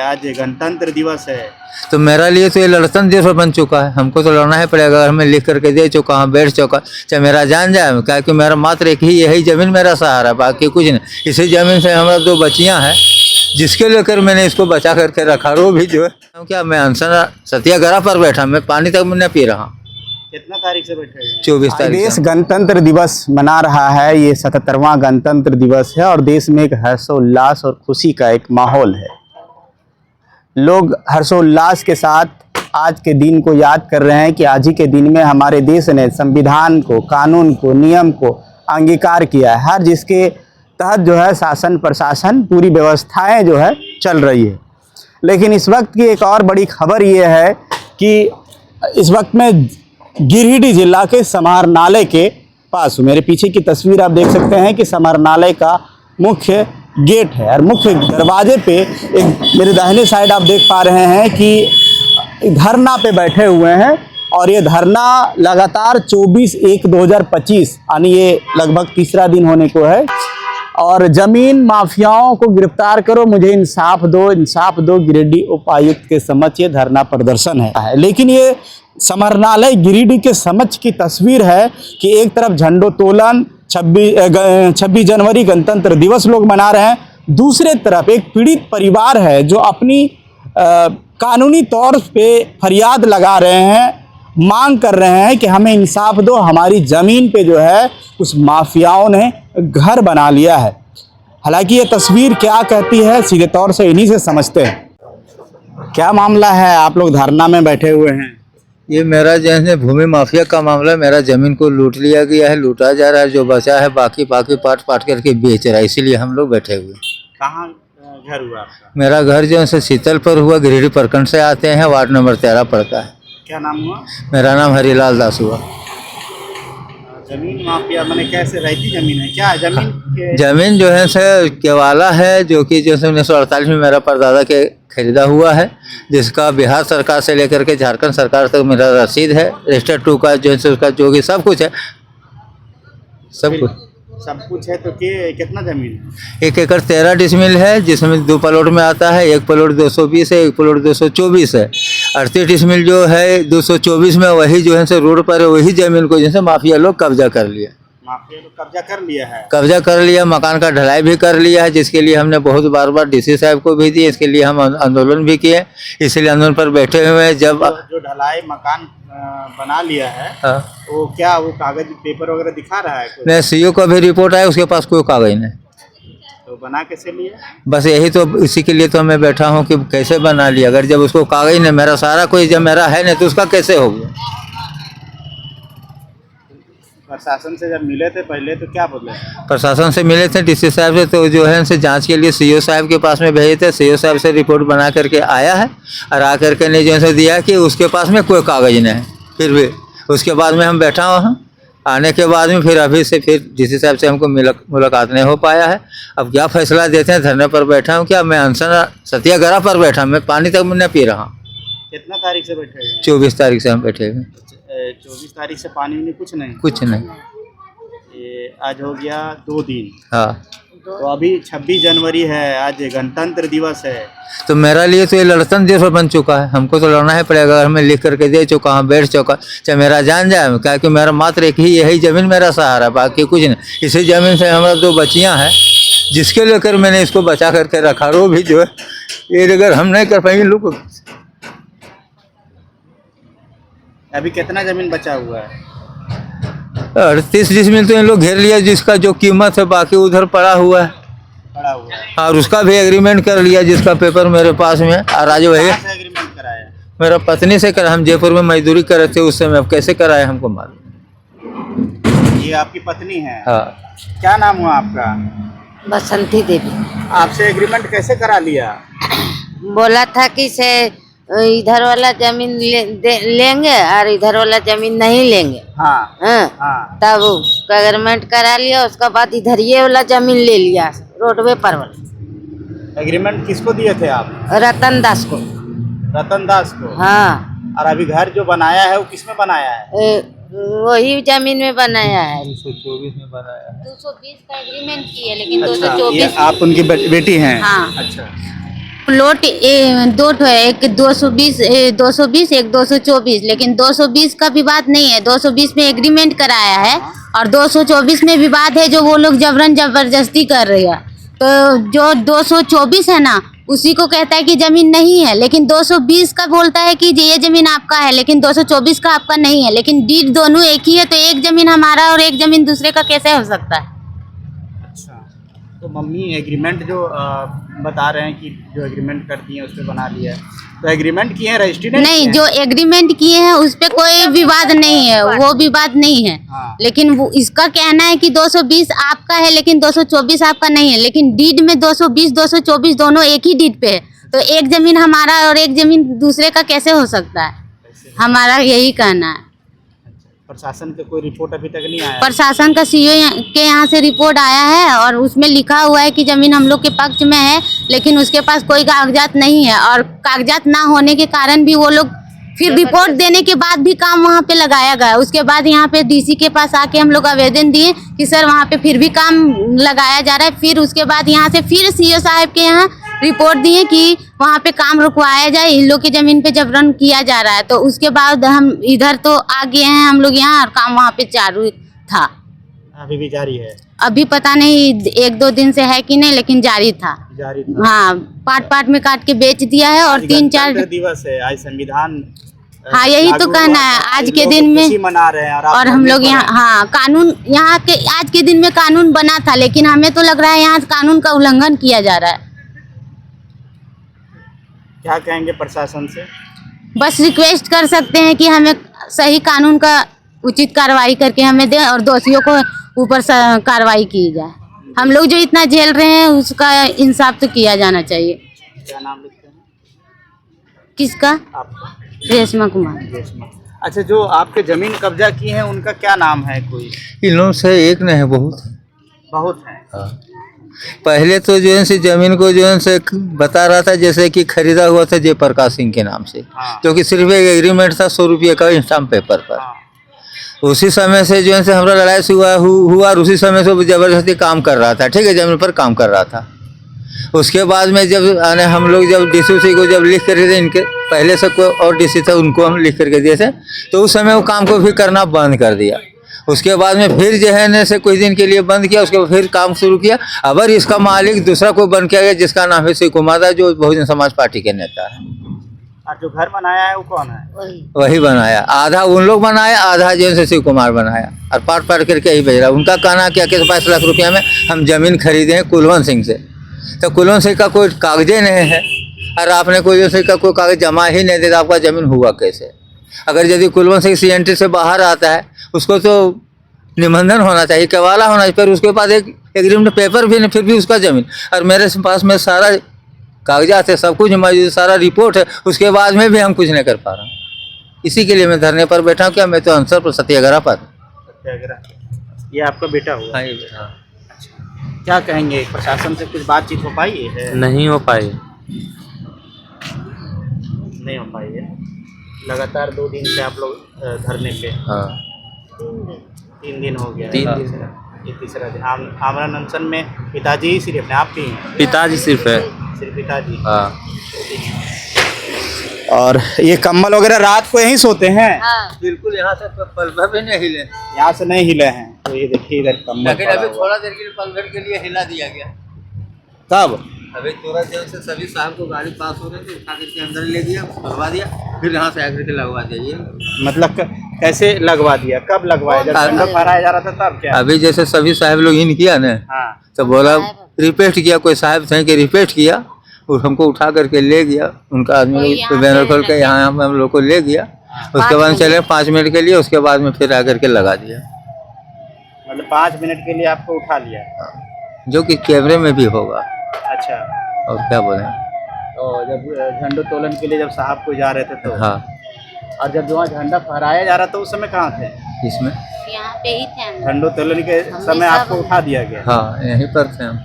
आज गणतंत्र दिवस है। तो मेरा लिए तो ये लड़तन दिवस बन चुका है। हमको तो लड़ना ही पड़ेगा। अगर मैं लिख करके दे चुका हूँ, बैठ चुका, चाहे मेरा जान जाए, क्या कि मेरा मात्र एक ही यही जमीन मेरा सहारा, बाकी कुछ नहीं। इसी जमीन से हमारा 2 बच्चियाँ हैं, जिसके लेकर मैंने इसको बचा करके रखा। वो भी जो है क्या, मैं अनशन सत्याग्रह पर बैठा, मैं पानी तक मैं पी रहा हूँ। कितना तारीख से बैठे हैं? 24 तारीख देश से। गणतंत्र दिवस मना रहा है। ये 77वां गणतंत्र दिवस है और देश में एक हर्षोल्लास और खुशी का एक माहौल है। लोग हर्षोल्लास के साथ आज के दिन को याद कर रहे हैं कि आज ही के दिन में हमारे देश ने संविधान को, कानून को, नियम को अंगीकार किया है। हर जिसके तहत जो है शासन प्रशासन पूरी व्यवस्थाएं जो है चल रही है। लेकिन इस वक्त की एक और बड़ी खबर ये है कि इस वक्त में गिरिडीह जिला के समाहरणालय के पास, मेरे पीछे की तस्वीर आप देख सकते हैं कि समाहरणालय का मुख्य गेट है और मुख्य दरवाजे पे एक मेरे दाहिने साइड आप देख पा रहे हैं कि धरना पे बैठे हुए हैं। और ये धरना लगातार 24/1/2025 यानी ये लगभग तीसरा दिन होने को है। और जमीन माफियाओं को गिरफ्तार करो, मुझे इंसाफ दो गिरिडीह उपायुक्त के समक्ष ये धरना प्रदर्शन है। लेकिन ये समाहरणालय गिरिडीह के समक्ष की तस्वीर है कि एक तरफ झंडोत्तोलन 26 जनवरी गणतंत्र दिवस लोग मना रहे हैं, दूसरे तरफ एक पीड़ित परिवार है जो अपनी कानूनी तौर पे फरियाद लगा रहे हैं, मांग कर रहे हैं कि हमें इंसाफ दो, हमारी ज़मीन पे जो है कुछ माफियाओं ने घर बना लिया है। हालांकि ये तस्वीर क्या कहती है सीधे तौर से इन्हीं से समझते हैं। क्या मामला है, आप लोग धरना में बैठे हुए हैं? ये मेरा जैसे भूमि माफिया का मामला है। मेरा जमीन को लूट लिया गया है, लूटा जा रहा है। जो बचा है बाकी पाट करके बेच रहा है, इसीलिए हम लोग बैठे हुए हैं। कहाँ घर हुआ आपका? मेरा घर जो है शीतल पर हुआ, गिरिडीह प्रखंड से आते हैं, वार्ड नंबर 13 पड़ता है। क्या नाम हुआ? मेरा नाम हरिलाल दास हुआ। जमीन माफिया मैंने कैसे रहती जमीन है क्या? जमीन जो है से केवाला है, जो कि जो 1948 में मेरा परदादा के खरीदा हुआ है, जिसका बिहार सरकार से लेकर के झारखंड सरकार तक मेरा रसीद है। रजिस्टर 2 का जो है उसका जो कि सब कुछ है, सब कुछ है। तो कितना जमीन है? 1 एकड़ 13 डिसमिल है, जिसमें 2 प्लॉट में आता है। एक प्लॉट 220 है, एक प्लॉट 224 है। 38 डिसमिल जो है 224 में, वही जो है से रोड पर है, वही जमीन को जैसे माफिया लोग कब्जा कर लिया। माफिया लोग कब्जा कर लिया है? कब्जा कर लिया, मकान का ढलाई भी कर लिया है, जिसके लिए हमने बहुत बार डीसी साहब को भी दिए। इसके लिए हम आंदोलन भी किए, इसलिए आंदोलन पर बैठे हुए हैं। जब जो ढलाई मकान बना लिया है, हाँ, वो क्या वो कागज पेपर वगैरह दिखा रहा है? नहीं, सीओ का भी रिपोर्ट आया, उसके पास कोई कागज नहीं। तो बना कैसे लिया? बस यही तो, इसी के लिए तो मैं बैठा हूँ कि कैसे बना लिया। अगर जब उसको कागज नहीं, मेरा सारा कोई जब मेरा है नहीं, तो उसका कैसे हो गया? प्रशासन से जब मिले थे पहले तो क्या बोले? प्रशासन से मिले थे, डीसी साहब से, तो जो है उनसे जांच के लिए सीओ साहब के पास में भेजे थे। सीओ साहब से रिपोर्ट बना करके आया है और आ करके ने जो है दिया कि उसके पास में कोई कागज नहीं है। फिर भी उसके बाद में हम बैठा हुआ, आने के बाद में फिर अभी से फिर डीसी साहब से हमको मुलाकात नहीं हो पाया है। अब क्या फैसला देते हैं। धरने पर बैठा हूँ, क्या मैं अनशन सत्याग्रह पर बैठा, मैं पानी तक मैं पी रहा हूँ। कितना तारीख से बैठे हैं? 24 तारीख से हम बैठे हुए। 24 तारीख से पानी नहीं, कुछ नहीं? कुछ नहीं। ये आज हो गया 2 दिन। हाँ, तो अभी 26 जनवरी है, आज गणतंत्र दिवस है। तो मेरा लिए तो ये लड़तन दिवस बन चुका है। हमको तो लड़ना ही पड़ेगा। अगर मैं लिख करके दे चुका हूँ, बैठ चुका, चाहे मेरा जान जाए, क्या कि मेरा मात्र एक ही यही जमीन मेरा सहारा, बाकी कुछ नहीं। इसी जमीन से हमारा 2 बच्चियाँ हैं, जिसके लेकर मैंने इसको बचा करके रखा। वो भी जो है ये अगर हम नहीं कर पाएंगे लोग। अभी कितना जमीन बचा हुआ है? 38 डिसमिल तो इन लोग घेर लिया, जिसका जो कीमत है, बाकी उधर पड़ा हुआ है। पड़ा हुआ है और उसका भी एग्रीमेंट कर लिया, जिसका पेपर मेरे पास में। और आज वही एग्रीमेंट कराया? मेरा पत्नी से करा, हम जयपुर में मजदूरी कर रहे थे उस समय। अब कैसे कराए हमको मालूम। ये आपकी पत्नी है? हाँ। क्या नाम हुआ आपका? बसंती देवी। आपसे एग्रीमेंट कैसे करा लिया? बोला था कि से इधर वाला जमीन लेंगे और इधर वाला जमीन नहीं लेंगे। हाँ, हाँ। हाँ। तब एग्रीमेंट करा लिया, उसके बाद इधर ये वाला जमीन ले लिया, रोडवे पर वाला। एग्रीमेंट किसको दिए थे आप? रतन दास को। रतन दास को? हाँ। और अभी घर जो बनाया है वो किसमें बनाया है? वही जमीन में बनाया है। 224 में बनाया। 220 का एग्रीमेंट किया, लेकिन अच्छा, 224। ये आप उनकी बेटी हैं? हाँ। अच्छा। प्लॉट दो ठो है, एक 220 एक 224, लेकिन 220 का विवाद नहीं है। 220 में एग्रीमेंट कराया है और 224 में विवाद है, जो वो लोग जबरन जबरदस्ती कर रही है। तो जो 224 है ना, उसी को कहता है कि जमीन नहीं है, लेकिन 220 का बोलता है कि ये जमीन आपका है, लेकिन 224 का आपका नहीं है। लेकिन डीड दोनों एक ही है, तो एक जमीन हमारा और एक जमीन दूसरे का कैसे हो सकता है? अच्छा, तो मम्मी एग्रीमेंट जो बता रहे हैं कि जो एग्रीमेंट करती हैं उस पर बना लिया है, तो एग्रीमेंट किए हैं, रजिस्ट्री नहीं, जो एग्रीमेंट किए हैं उस पे कोई विवाद नहीं है, वो विवाद नहीं है। हाँ। लेकिन वो इसका कहना है कि 220 आपका है, लेकिन 224 आपका नहीं है। लेकिन डीड में 220 224 दोनों एक ही डीड पे है, तो एक जमीन हमारा और एक जमीन दूसरे का कैसे हो सकता है? हमारा यही कहना है। प्रशासन का कोई रिपोर्ट अभी तक नहीं आया? प्रशासन का सीओ के यहाँ से रिपोर्ट आया है और उसमें लिखा हुआ है कि जमीन हम लोग के पक्ष में है, लेकिन उसके पास कोई कागजात नहीं है। और कागजात ना होने के कारण भी वो लोग फिर रिपोर्ट देने के बाद भी काम वहाँ पे लगाया गया। उसके बाद यहाँ पे डीसी के पास आके हम लोग आवेदन दिए कि सर वहाँ पे फिर भी काम लगाया जा रहा है। फिर उसके बाद यहाँ से फिर सीओ साहब के यहाँ रिपोर्ट दिए कि वहाँ पे काम रुकवाया जाए, इन लोग की जमीन पे जबरन किया जा रहा है। तो उसके बाद हम इधर तो आ गए हैं हम लोग यहाँ, और काम वहाँ पे चालू था। अभी भी जारी है? अभी पता नहीं 1-2 दिन से है कि नहीं, लेकिन जारी था। जारी था। हाँ, पार्ट में काट के बेच दिया है। और 3-4 दिवस है आज, संविधान हाँ यही तो कहना है आज के दिन में मना रहे हैं। और हम लोग यहाँ हाँ कानून यहाँ के आज के दिन में कानून बना था, लेकिन हमें तो लग रहा है यहाँ कानून का उल्लंघन किया जा रहा है। क्या कहेंगे प्रशासन से? बस रिक्वेस्ट कर सकते हैं कि हमें सही कानून का उचित कार्रवाई करके हमें दें और दोषियों को ऊपर से कार्रवाई की जाए। हम लोग जो इतना झेल रहे हैं उसका इंसाफ तो किया जाना चाहिए। क्या नाम लिखते हैं किसका? आपका? रेशमा कुमार। रेशमा। अच्छा, जो आपके जमीन कब्जा की है उनका क्या नाम है? कोई इन लोगों से एक नहीं है, बहुत बहुत है। हाँ। पहले तो जो है से जमीन को जो है से बता रहा था जैसे कि खरीदा हुआ था जयप्रकाश सिंह के नाम से, हाँ। जो कि सिर्फ एक एग्रीमेंट था 100 रुपये का स्टाम्प पेपर पर। हाँ। उसी समय से जो है से हमारा लड़ाई से हुआ और उसी समय से वो जबरदस्ती काम कर रहा था, ठीक है, जमीन पर काम कर रहा था। उसके बाद में जब आने हम लोग जब डीसी को जब लिख कर थे, इनके पहले से कोई और डीसी था उनको हम लिख करके दिए थे, तो उस समय वो काम को भी करना बंद कर दिया। उसके बाद में फिर जो है न से कुछ दिन के लिए बंद किया, उसके बाद फिर काम शुरू किया। अगर इसका मालिक दूसरा कोई बन किया गया जिसका नाम है शिव कुमार था, जो बहुजन समाज पार्टी के नेता है। और जो घर बनाया है वो कौन है? वही बनाया, आधा उन लोग बनाया, आधा जो है शिव कुमार बनाया और पाट करके ही भेज रहा। उनका कहना क्या कि 22 लाख रुपया में हम जमीन खरीदे हैं कुलवंत सिंह से, तो कुलवंत सिंह का कोई कागजे नहीं है और आपने कुलवंत सिंह का कोई कागज जमा ही नहीं देता, आपका जमीन हुआ कैसे? अगर यदि कुलवंत सिंह CNT से बाहर आता है उसको तो निबंधन होना चाहिए, केवाला होना चाहिए, पर उसके पास एक एग्रीमेंट पेपर भी नहीं, फिर भी उसका जमीन। और मेरे पास में सारा कागजात है, सब कुछ मौजूद, सारा रिपोर्ट है, उसके बाद में भी हम कुछ नहीं कर पा रहा हूँ। इसी के लिए मैं धरने पर बैठा हूँ। क्या मैं तो अनसर पर सत्याग्रह पर। सत्याग्रह। ये आपका बेटा हुआ? हाँ, ये बेटा। क्या कहेंगे, प्रशासन से कुछ बातचीत हो पाई है? नहीं हो पाई। नहीं हो पाई है। लगातार 2 दिन से आप लोग धरने पे? हाँ, 3 दिन हो गया। 3 दिन। ये तीसरा दिन। आमरण अनशन में पिताजी ही सिर्फ आप भी हैं? पिताजी सिर्फ है। सिर्फ पिताजी? हाँ। और ये कम्बल वगैरह रात को यहीं सोते हैं? हाँ। बिल्कुल, यहाँ से पल भर भी नहीं हिले। यहाँ से नहीं हिले हैं। तो ये देखिए इधर कम्बल लेकिन पड़ा अभी हुआ। थोड़ा देर के लिए पल भर के लिए हिला दिया गया। कब? अभी थोड़ा देर से सभी साहब को गाड़ी पास हो रहे थे, उठा करके अंदर ले दिया, लगवा दिया, फिर यहाँ से आकर के लगवा दिया। ये मतलब कैसे लगवा दिया? कब लगवाया? जब झंडा फहराया जा रहा था तब? क्या अभी जैसे सभी साहब लोग इन किया ना, हाँ। तो बोला रिपेस्ट किया, कोई साहब थे कि रिपेस्ट किया और हमको उठा करके ले गया। उनका आदमी बैनर खोल के यहाँ हम लोग को ले गया। उसके बाद चले 5 मिनट के लिए, उसके बाद में फिर आकर के लगा दिया। मतलब 5 मिनट के लिए आपको उठा लिया? जो कि कैमरे में भी होगा। अच्छा। और क्या बोले? तो जब झंडोत्तोलन के लिए जब साहब को जा रहे थे तो? हाँ। और जब वहाँ झंडा फहराया जा रहा था उस समय कहाँ थे? इसमें यहाँ पे ही थे। झंडोत्तोलन के समय आपको उठा दिया गया? हाँ, यहीं पर थे हम।